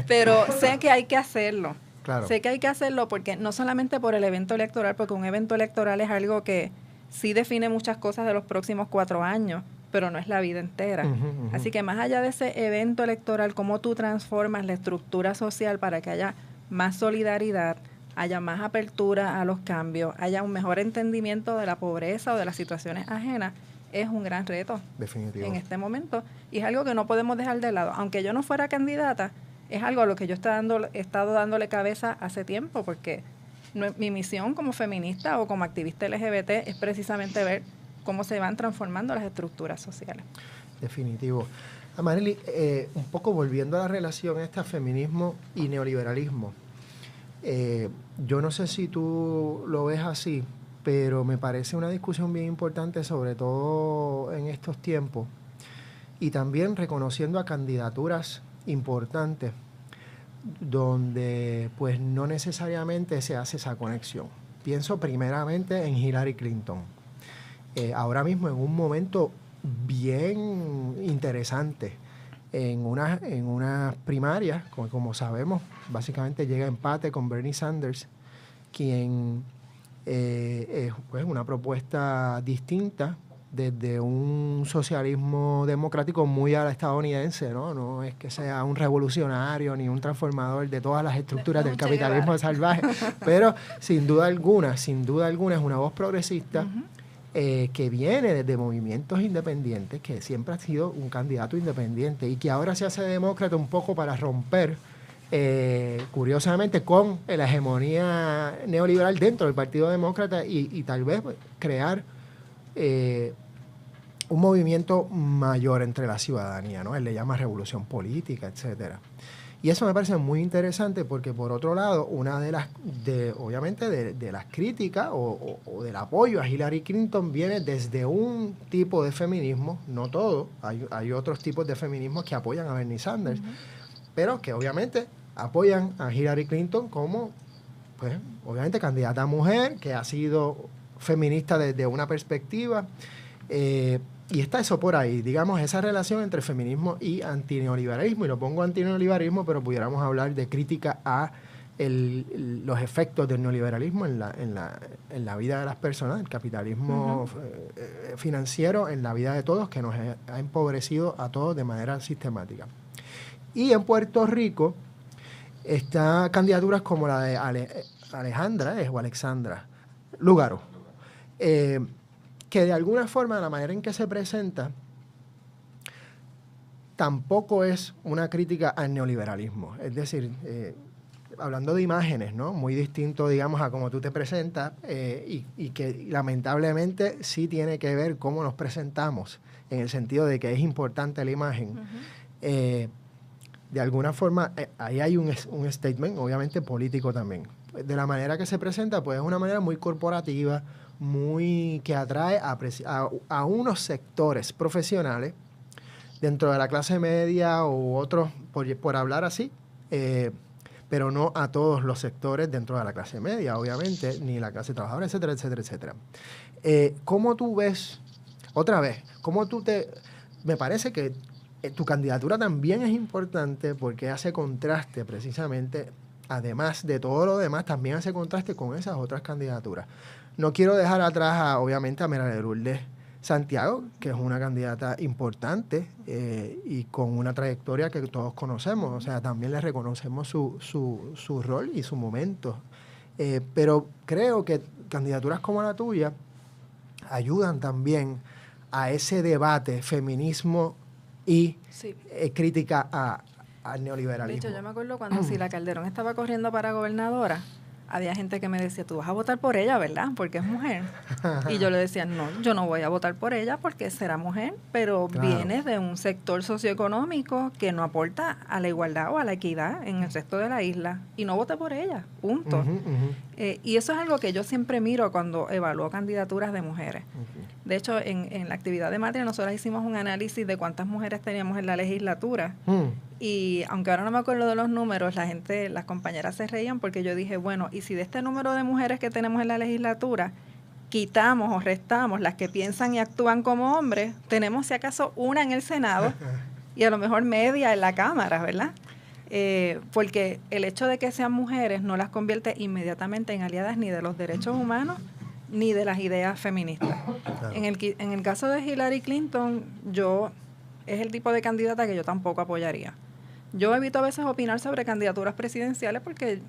pero sé que hay que hacerlo. Claro. Sé que hay que hacerlo porque no solamente por el evento electoral, porque un evento electoral es algo que sí define muchas cosas de los próximos 4 años, pero no es la vida entera. Así que más allá de ese evento electoral, cómo tú transformas la estructura social para que haya más solidaridad, haya más apertura a los cambios, haya un mejor entendimiento de la pobreza o de las situaciones ajenas, es un gran reto. Definitivo. En este momento. Y es algo que no podemos dejar de lado. Aunque yo no fuera candidata, es algo a lo que yo he estado dándole cabeza hace tiempo, porque mi misión como feminista o como activista LGBT es precisamente ver cómo se van transformando las estructuras sociales. Definitivo. Amarilis, un poco volviendo a la relación esta feminismo y neoliberalismo, yo no sé si tú lo ves así, pero me parece una discusión bien importante, sobre todo en estos tiempos, y también reconociendo a candidaturas importantes donde pues no necesariamente se hace esa conexión. Pienso primeramente en Hillary Clinton. Ahora mismo en un momento bien interesante, en unas primarias, como sabemos, básicamente llega a empate con Bernie Sanders, quien es pues una propuesta distinta desde un socialismo democrático muy a la estadounidense, ¿no? No es que sea un revolucionario ni un transformador de todas las estructuras del capitalismo salvaje, pero sin duda alguna es una voz progresista que viene desde movimientos independientes, que siempre ha sido un candidato independiente y que ahora se hace demócrata un poco para romper curiosamente con la hegemonía neoliberal dentro del Partido Demócrata y tal vez crear un movimiento mayor entre la ciudadanía, ¿no? Él le llama revolución política, etcétera. Y eso me parece muy interesante porque, por otro lado, una de las, obviamente, de las críticas o del apoyo a Hillary Clinton viene desde un tipo de feminismo, no todo, hay otros tipos de feminismos que apoyan a Bernie Sanders, pero que obviamente apoyan a Hillary Clinton como, pues, obviamente, candidata a mujer, que ha sido feminista desde una perspectiva, y está eso por ahí, digamos, esa relación entre feminismo y antineoliberalismo, y lo pongo antineoliberalismo, pero pudiéramos hablar de crítica a los efectos del neoliberalismo en la vida de las personas, el capitalismo financiero en la vida de todos, que nos ha empobrecido a todos de manera sistemática. Y en Puerto Rico está candidaturas como la de Alexandra Lúgaro, que de alguna forma la manera en que se presenta tampoco es una crítica al neoliberalismo. Es decir, hablando de imágenes, ¿no? Muy distinto, digamos, a cómo tú te presentas y que lamentablemente sí tiene que ver cómo nos presentamos, en el sentido de que es importante la imagen. De alguna forma, ahí hay un statement, obviamente político también. De la manera que se presenta, pues es una manera muy corporativa, muy que atrae a unos sectores profesionales dentro de la clase media u otros, por hablar así, pero no a todos los sectores dentro de la clase media, obviamente, ni la clase trabajadora, etcétera, etcétera, etcétera. ¿Cómo tú ves, otra vez, me parece que tu candidatura también es importante porque hace contraste precisamente, además de todo lo demás, también hace contraste con esas otras candidaturas. No quiero dejar atrás, obviamente, a Mera de Lourdes Santiago, que es una candidata importante y con una trayectoria que todos conocemos. O sea, también le reconocemos su rol y su momento. Pero creo que candidaturas como la tuya ayudan también a ese debate feminismo y crítica al neoliberalismo. De hecho, yo me acuerdo cuando Sila Calderón estaba corriendo para gobernadora, había gente que me decía, tú vas a votar por ella, ¿verdad? Porque es mujer. Y yo le decía, no, yo no voy a votar por ella porque será mujer, pero viene de un sector socioeconómico que no aporta a la igualdad o a la equidad en el resto de la isla. Y no voté por ella, punto. Y eso es algo que yo siempre miro cuando evalúo candidaturas de mujeres. De hecho, en la actividad de Matria nosotros hicimos un análisis de cuántas mujeres teníamos en la legislatura. Y aunque ahora no me acuerdo de los números, las compañeras se reían porque yo dije, bueno, y si de este número de mujeres que tenemos en la legislatura quitamos o restamos las que piensan y actúan como hombres, tenemos si acaso una en el Senado y a lo mejor media en la Cámara, ¿verdad? Porque el hecho de que sean mujeres no las convierte inmediatamente en aliadas ni de los derechos humanos ni de las ideas feministas. Claro. En el caso de Hillary Clinton, es el tipo de candidata que yo tampoco apoyaría. Yo evito a veces opinar sobre candidaturas presidenciales porque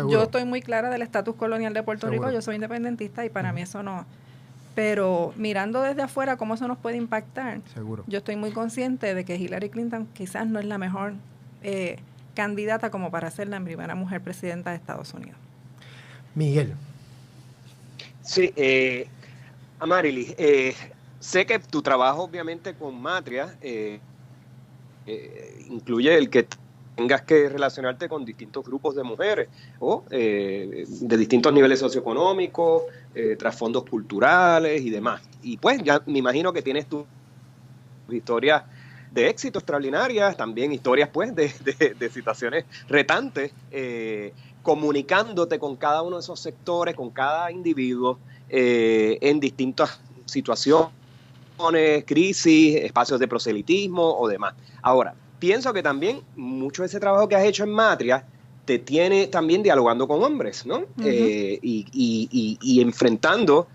yo estoy muy clara del estatus colonial de Puerto Rico, yo soy independentista y para mí eso no. Pero mirando desde afuera cómo eso nos puede impactar, yo estoy muy consciente de que Hillary Clinton quizás no es la mejor candidata como para ser la primera mujer presidenta de Estados Unidos. Miguel. Sí, Amarilis, sé que tu trabajo obviamente con Matria incluye el que tengas que relacionarte con distintos grupos de mujeres o de distintos niveles socioeconómicos, trasfondos culturales y demás. Y pues ya me imagino que tienes tus historias de éxito extraordinarias, también historias pues de situaciones retantes, comunicándote con cada uno de esos sectores, con cada individuo en distintas situaciones, crisis, espacios de proselitismo o demás. Ahora, pienso que también mucho de ese trabajo que has hecho en Matria te tiene también dialogando con hombres, ¿no? Y enfrentando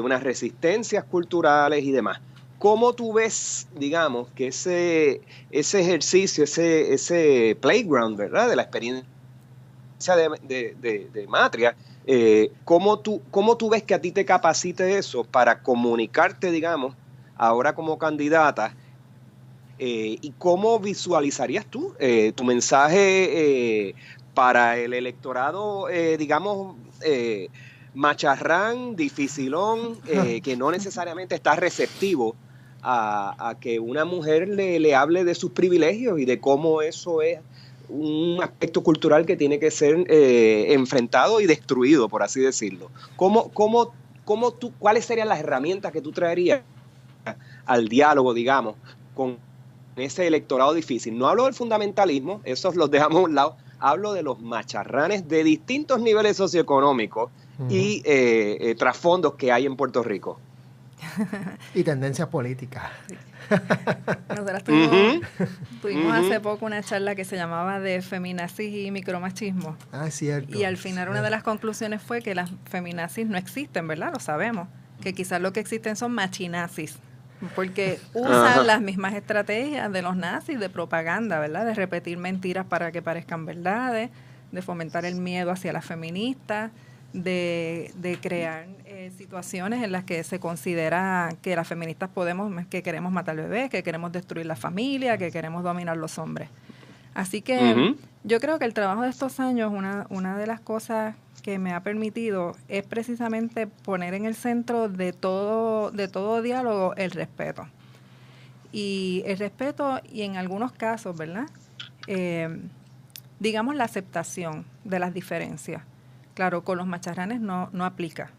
unas resistencias culturales y demás. ¿Cómo tú ves, digamos, que ese ejercicio, ese playground, ¿verdad?, de la experiencia de Matria, ¿cómo tú ves que a ti te capacite eso para comunicarte, digamos, ahora como candidata ¿Y cómo visualizarías tú tu mensaje para el electorado, digamos, macharrán, dificilón, que no necesariamente está receptivo a que una mujer le hable de sus privilegios y de cómo eso es un aspecto cultural que tiene que ser enfrentado y destruido, por así decirlo? ¿Cuáles serían las herramientas que tú traerías al diálogo, digamos, con ese electorado difícil? No hablo del fundamentalismo, esos los dejamos a un lado, hablo de los macharranes de distintos niveles socioeconómicos y trasfondos que hay en Puerto Rico. Y tendencias políticas. Sí. Nosotras tuvimos hace poco una charla que se llamaba de feminazis y micromachismo. Ah, es cierto. Y al final una de las conclusiones fue que las feminazis no existen, ¿verdad? Lo sabemos. Que quizás lo que existen son machinazis. Porque usan las mismas estrategias de los nazis de propaganda, ¿verdad? De repetir mentiras para que parezcan verdades, de fomentar el miedo hacia las feministas, de crear situaciones en las que se considera que las feministas que queremos matar bebés, que queremos destruir la familia, que queremos dominar los hombres. Así que yo creo que el trabajo de estos años, una de las cosas que me ha permitido es precisamente poner en el centro de todo diálogo el respeto. Y el respeto, y en algunos casos, ¿verdad? Digamos la aceptación de las diferencias. Claro, con los macharranes no aplica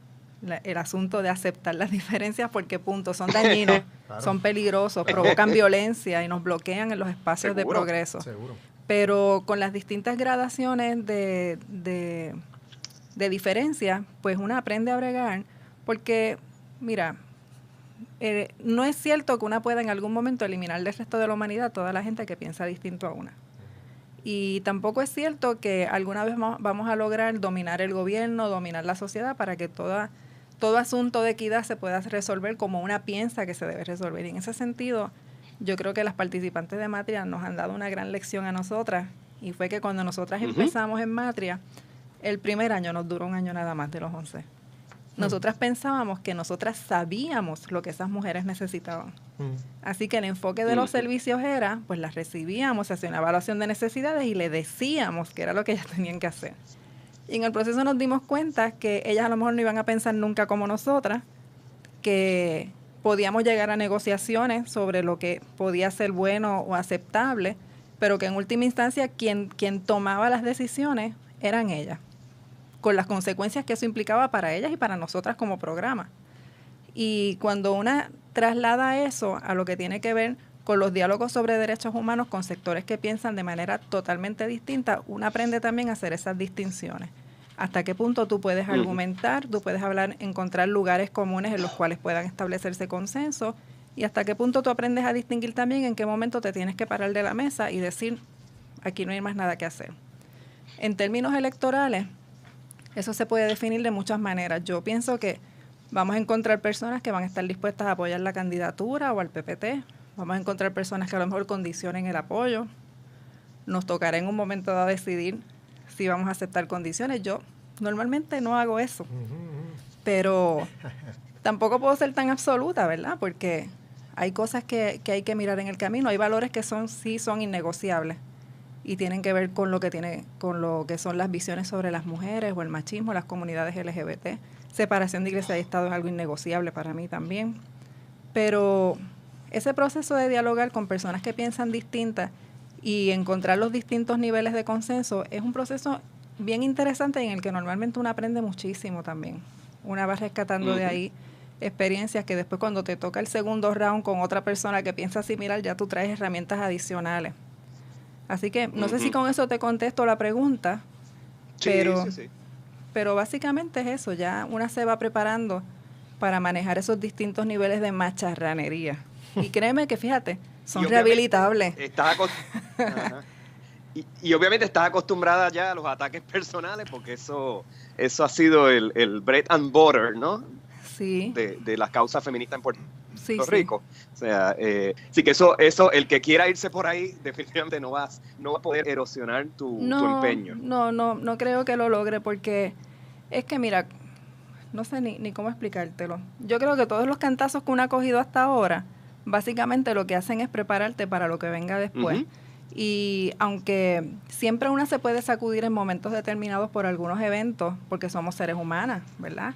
el asunto de aceptar las diferencias porque, son dañinos, claro, son peligrosos, provocan violencia y nos bloquean en los espacios de progreso. Seguro. Pero con las distintas gradaciones de diferencia, pues uno aprende a bregar porque, mira, no es cierto que una pueda en algún momento eliminar del resto de la humanidad toda la gente que piensa distinto a una. Y tampoco es cierto que alguna vez vamos a lograr dominar el gobierno, dominar la sociedad para que todo asunto de equidad se pueda resolver como una piensa que se debe resolver. Y en ese sentido, yo creo que las participantes de Matria nos han dado una gran lección a nosotras, y fue que cuando nosotras empezamos en Matria, el primer año nos duró un año nada más de los 11. Nosotras pensábamos que nosotras sabíamos lo que esas mujeres necesitaban. Así que el enfoque de los servicios era, pues las recibíamos, se hacía una evaluación de necesidades y le decíamos que era lo que ellas tenían que hacer. Y en el proceso nos dimos cuenta que ellas a lo mejor no iban a pensar nunca como nosotras, que podíamos llegar a negociaciones sobre lo que podía ser bueno o aceptable, pero que en última instancia quien tomaba las decisiones eran ellas, con las consecuencias que eso implicaba para ellas y para nosotras como programa. Y cuando una traslada eso a lo que tiene que ver con los diálogos sobre derechos humanos con sectores que piensan de manera totalmente distinta, uno aprende también a hacer esas distinciones. Hasta qué punto tú puedes argumentar, tú puedes hablar, encontrar lugares comunes en los cuales puedan establecerse consenso, y hasta qué punto tú aprendes a distinguir también en qué momento te tienes que parar de la mesa y decir, aquí no hay más nada que hacer. En términos electorales, eso se puede definir de muchas maneras. Yo pienso que vamos a encontrar personas que van a estar dispuestas a apoyar la candidatura o al PPT. Vamos a encontrar personas que a lo mejor condicionen el apoyo. Nos tocará en un momento dado decidir si vamos a aceptar condiciones. Yo normalmente no hago eso. Pero tampoco puedo ser tan absoluta, ¿verdad? Porque hay cosas que hay que mirar en el camino. Hay valores que sí son innegociables y tienen que ver con lo que son las visiones sobre las mujeres o el machismo, las comunidades LGBT. Separación de iglesia y Estado es algo innegociable para mí también. Pero ese proceso de dialogar con personas que piensan distintas y encontrar los distintos niveles de consenso es un proceso bien interesante en el que normalmente uno aprende muchísimo también. Una va rescatando de ahí experiencias que después cuando te toca el segundo round con otra persona que piensa similar, ya tú traes herramientas adicionales. Así que no sé si con eso te contesto la pregunta, pero básicamente es eso, ya una se va preparando para manejar esos distintos niveles de macharranería. Y créeme que, fíjate, son rehabilitables. Y obviamente estás acostumbrada ya a los ataques personales, porque eso ha sido el bread and butter, ¿no? Sí. De las causas feministas en Puerto Rico. O sea, sí que eso, el que quiera irse por ahí, definitivamente no va a poder erosionar tu empeño. No creo que lo logre, porque es que, mira, no sé ni cómo explicártelo. Yo creo que todos los cantazos que uno ha cogido hasta ahora básicamente lo que hacen es prepararte para lo que venga después. Ujú. Y aunque siempre una se puede sacudir en momentos determinados por algunos eventos, porque somos seres humanas, ¿verdad?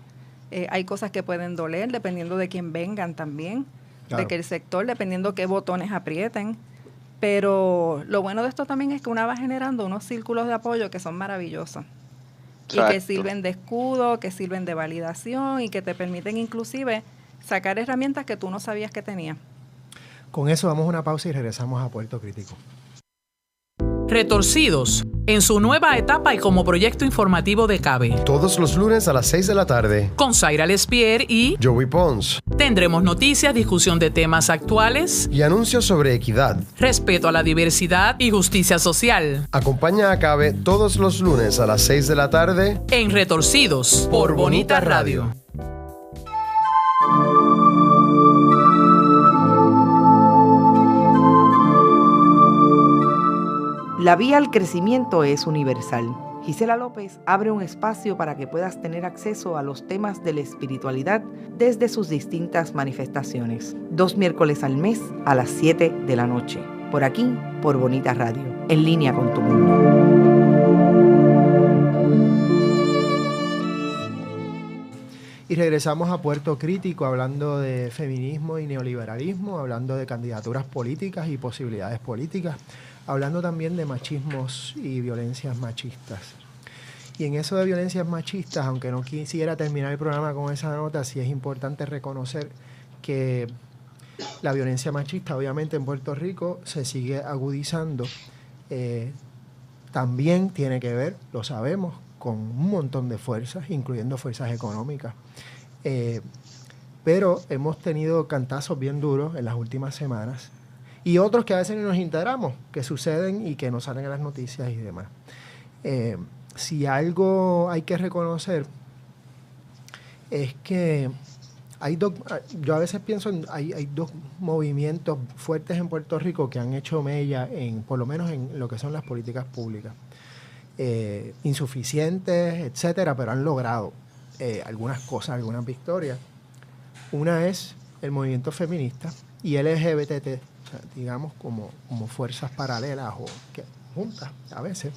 Hay cosas que pueden doler dependiendo de quién vengan también, Claro. de que el sector, dependiendo qué botones aprieten. Pero lo bueno de esto también es que una va generando unos círculos de apoyo que son maravillosos. Y que Exacto. sirven de escudo, que sirven de validación y que te permiten inclusive sacar herramientas que tú no sabías que tenías. Con eso damos una pausa y regresamos a Puerto Crítico. Retorcidos, en su nueva etapa y como proyecto informativo de CABE. Todos los lunes a las 6 de la tarde. Con Zaira Lespierre y Joey Pons. tendremos noticias, discusión de temas actuales, Y anuncios sobre equidad. respeto a la diversidad y justicia social. Acompaña a CABE todos los lunes a las 6 de la tarde. En Retorcidos, por Bonita Radio. La vía al crecimiento es universal. Gisela López abre un espacio para que puedas tener acceso a los temas de la espiritualidad desde sus distintas manifestaciones. 2 miércoles al mes a las 7 de la noche. Por aquí, por Bonita Radio, en línea con tu mundo. Y regresamos a Puerto Crítico hablando de feminismo y neoliberalismo, hablando de candidaturas políticas y posibilidades políticas, hablando también de machismos y violencias machistas. Y en eso de violencias machistas, aunque no quisiera terminar el programa con esa nota, sí es importante reconocer que la violencia machista obviamente en Puerto Rico se sigue agudizando. También tiene que ver, lo sabemos, con un montón de fuerzas, incluyendo fuerzas económicas. Pero hemos tenido cantazos bien duros en las últimas semanas y otros que a veces nos enteramos que suceden y que no salen en las noticias y demás. Si algo hay que reconocer es que yo a veces pienso hay dos movimientos fuertes en Puerto Rico que han hecho mella por lo menos en lo que son las políticas públicas. Insuficientes, etcétera, pero han logrado algunas cosas, algunas victorias. Una es el movimiento feminista y LGBT, o sea, digamos como fuerzas paralelas o juntas a veces.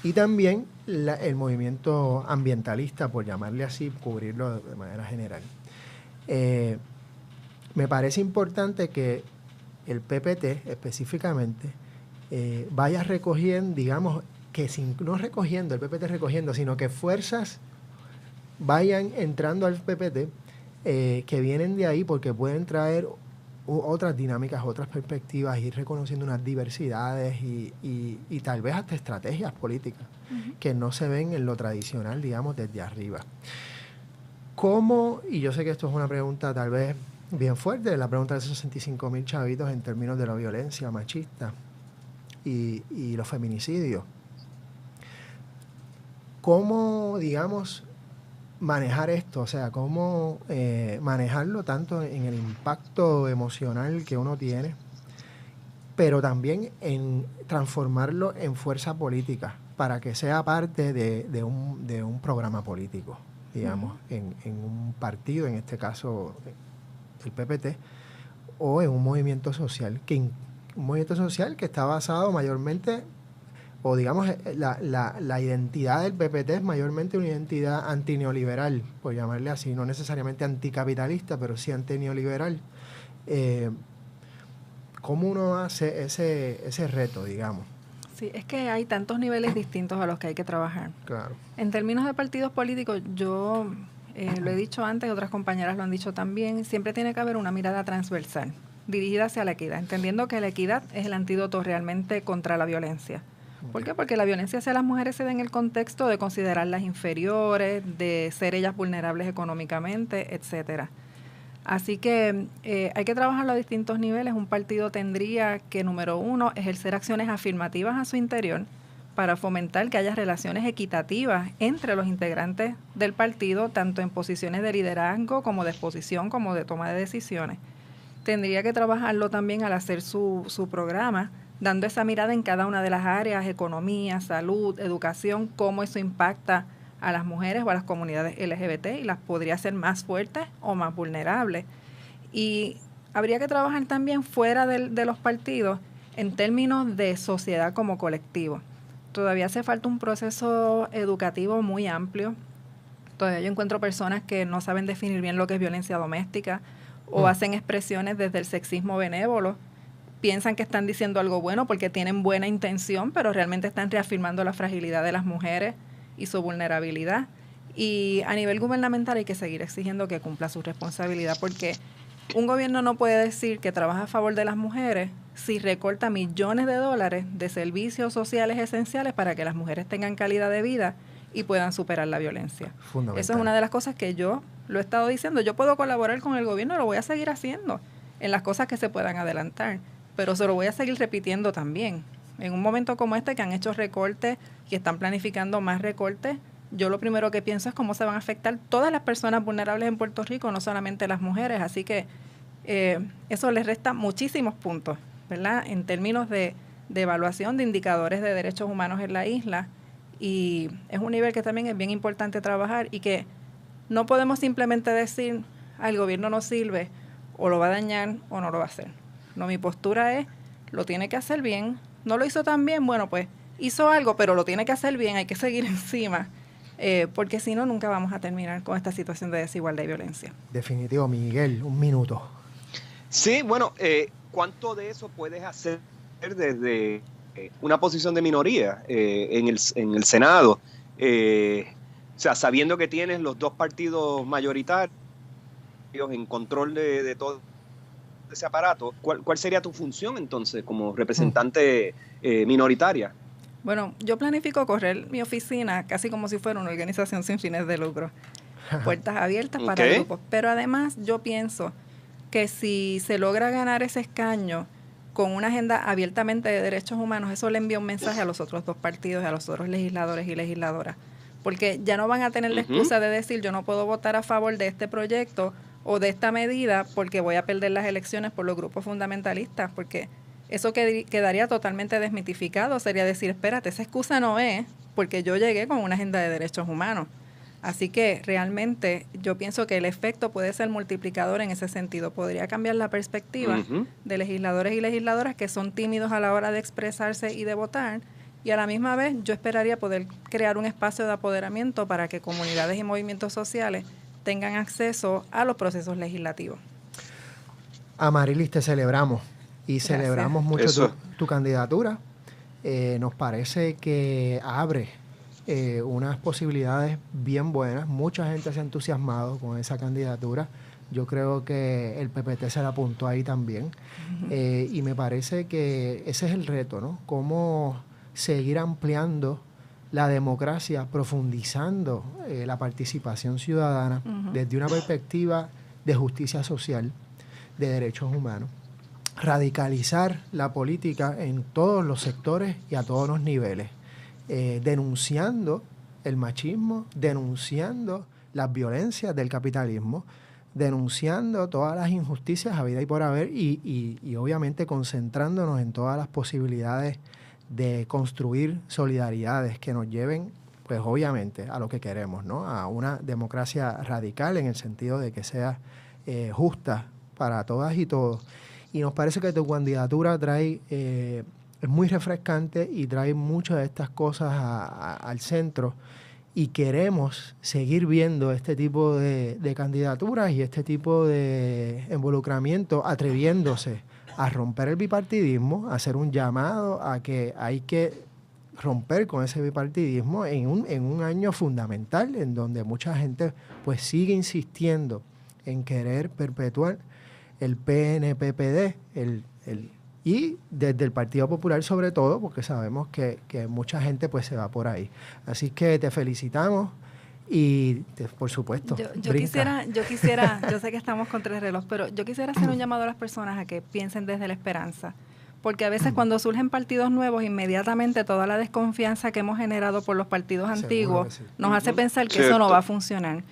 Y también el movimiento ambientalista, por llamarle así, cubrirlo de manera general. Me parece importante que el PPT específicamente vaya recogiendo, digamos, que no recogiendo, el PPT recogiendo, sino que fuerzas vayan entrando al PPT que vienen de ahí porque pueden traer otras dinámicas, otras perspectivas, ir reconociendo unas diversidades y tal vez hasta estrategias políticas que no se ven en lo tradicional, digamos, desde arriba. ¿Cómo? Y yo sé que esto es una pregunta tal vez bien fuerte, la pregunta de esos 65,000 chavitos en términos de la violencia machista y los feminicidios. ¿Cómo, digamos, manejar esto? O sea, ¿cómo manejarlo tanto en el impacto emocional que uno tiene, pero también en transformarlo en fuerza política para que sea parte de un programa político, digamos, en un partido, en este caso el PPT, o en un movimiento social que está basado mayormente, o digamos, la identidad del PPT es mayormente una identidad antineoliberal, por llamarle así, no necesariamente anticapitalista, pero sí antineoliberal. ¿Cómo uno hace ese reto, digamos? Sí, es que hay tantos niveles distintos a los que hay que trabajar. Claro. En términos de partidos políticos, yo lo he dicho antes, otras compañeras lo han dicho también, siempre tiene que haber una mirada transversal, dirigida hacia la equidad, entendiendo que la equidad es el antídoto realmente contra la violencia. ¿Por qué? Porque la violencia hacia las mujeres se da en el contexto de considerarlas inferiores, de ser ellas vulnerables económicamente, etcétera. Así que hay que trabajarlo a distintos niveles. Un partido tendría que, número uno, ejercer acciones afirmativas a su interior para fomentar que haya relaciones equitativas entre los integrantes del partido, tanto en posiciones de liderazgo como de exposición, como de toma de decisiones. Tendría que trabajarlo también al hacer su programa, dando esa mirada en cada una de las áreas, economía, salud, educación, cómo eso impacta a las mujeres o a las comunidades LGBT y las podría hacer más fuertes o más vulnerables. Y habría que trabajar también fuera de los partidos en términos de sociedad como colectivo. Todavía hace falta un proceso educativo muy amplio. Todavía yo encuentro personas que no saben definir bien lo que es violencia doméstica o hacen expresiones desde el sexismo benévolo. Piensan que están diciendo algo bueno porque tienen buena intención, pero realmente están reafirmando la fragilidad de las mujeres y su vulnerabilidad. Y a nivel gubernamental hay que seguir exigiendo que cumpla su responsabilidad, porque un gobierno no puede decir que trabaja a favor de las mujeres si recorta millones de dólares de servicios sociales esenciales para que las mujeres tengan calidad de vida y puedan superar la violencia. Eso es una de las cosas que yo lo he estado diciendo. Yo puedo colaborar con el gobierno, lo voy a seguir haciendo en las cosas que se puedan adelantar, pero se lo voy a seguir repitiendo también. En un momento como este, que han hecho recortes y están planificando más recortes, yo lo primero que pienso es cómo se van a afectar todas las personas vulnerables en Puerto Rico, no solamente las mujeres. Así que eso les resta muchísimos puntos, ¿verdad?, en términos de evaluación de indicadores de derechos humanos en la isla. Y es un nivel que también es bien importante trabajar y que no podemos simplemente decir, el gobierno no sirve, o lo va a dañar o no lo va a hacer. No, mi postura es, lo tiene que hacer bien. No lo hizo tan bien, bueno, pues hizo algo, pero lo tiene que hacer bien, hay que seguir encima, porque si no, nunca vamos a terminar con esta situación de desigualdad y violencia. Definitivo. Miguel, un minuto. Sí, bueno, ¿cuánto de eso puedes hacer desde una posición de minoría en el Senado? O sea, sabiendo que tienes los dos partidos mayoritarios en control de todo ese aparato, ¿cuál sería tu función entonces como representante minoritaria? Bueno, yo planifico correr mi oficina casi como si fuera una organización sin fines de lucro. Puertas abiertas para grupos. Pero además yo pienso que si se logra ganar ese escaño con una agenda abiertamente de derechos humanos, eso le envía un mensaje a los otros dos partidos y a los otros legisladores y legisladoras. Porque ya no van a tener la excusa de decir, yo no puedo votar a favor de este proyecto o de esta medida porque voy a perder las elecciones por los grupos fundamentalistas, porque eso quedaría totalmente desmitificado. Sería decir, espérate, esa excusa no es porque yo llegué con una agenda de derechos humanos. Así que realmente yo pienso que el efecto puede ser multiplicador en ese sentido. Podría cambiar la perspectiva de legisladores y legisladoras que son tímidos a la hora de expresarse y de votar, y a la misma vez yo esperaría poder crear un espacio de apoderamiento para que comunidades y movimientos sociales tengan acceso a los procesos legislativos. Amarilis, te celebramos y celebramos mucho tu candidatura. Nos parece que abre unas posibilidades bien buenas. Mucha gente se ha entusiasmado con esa candidatura. Yo creo que el PPT se la apuntó ahí también. Y me parece que ese es el reto, ¿no? Cómo seguir ampliando la democracia, profundizando la participación ciudadana desde una perspectiva de justicia social, de derechos humanos, radicalizar la política en todos los sectores y a todos los niveles, denunciando el machismo, denunciando las violencias del capitalismo, denunciando todas las injusticias habidas y por haber y obviamente concentrándonos en todas las posibilidades de construir solidaridades que nos lleven, pues obviamente, a lo que queremos, ¿no? A una democracia radical en el sentido de que sea justa para todas y todos. Y nos parece que tu candidatura trae, es muy refrescante y trae muchas de estas cosas al centro. Y queremos seguir viendo este tipo de candidaturas y este tipo de involucramiento atreviéndose a romper el bipartidismo, a hacer un llamado a que hay que romper con ese bipartidismo en un año fundamental en donde mucha gente pues sigue insistiendo en querer perpetuar el PNPPD y desde el Partido Popular sobre todo, porque sabemos que mucha gente pues se va por ahí. Así que te felicitamos y por supuesto, yo quisiera, yo sé que estamos contra el reloj, pero yo quisiera hacer un llamado a las personas a que piensen desde la esperanza, porque a veces cuando surgen partidos nuevos, inmediatamente toda la desconfianza que hemos generado por los partidos antiguos nos hace pensar que eso no va a funcionar.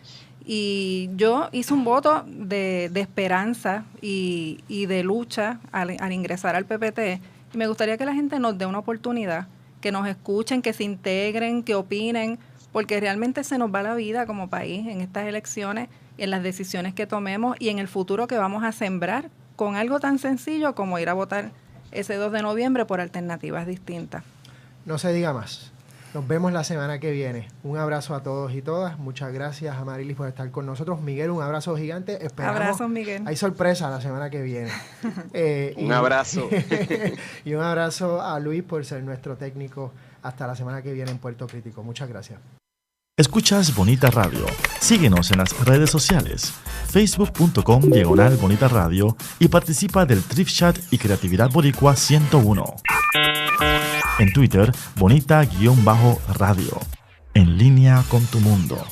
Y yo hice un voto de esperanza y de lucha al ingresar al PPT, y me gustaría que la gente nos dé una oportunidad, que nos escuchen, que se integren, que opinen, porque realmente se nos va la vida como país en estas elecciones, en las decisiones que tomemos y en el futuro que vamos a sembrar con algo tan sencillo como ir a votar ese 2 de noviembre por alternativas distintas. No se diga más. Nos vemos la semana que viene. Un abrazo a todos y todas. Muchas gracias a Marilis por estar con nosotros. Miguel, un abrazo gigante. Esperamos. Abrazos, Miguel. Hay sorpresa la semana que viene. Un abrazo. Y un abrazo a Luis por ser nuestro técnico hasta la semana que viene en Puerto Crítico. Muchas gracias. Escuchas Bonita Radio. Síguenos en las redes sociales, facebook.com/Bonita Radio y participa del Thrift Chat y Creatividad Boricua 101. En Twitter, Bonita-Radio. En línea con tu mundo.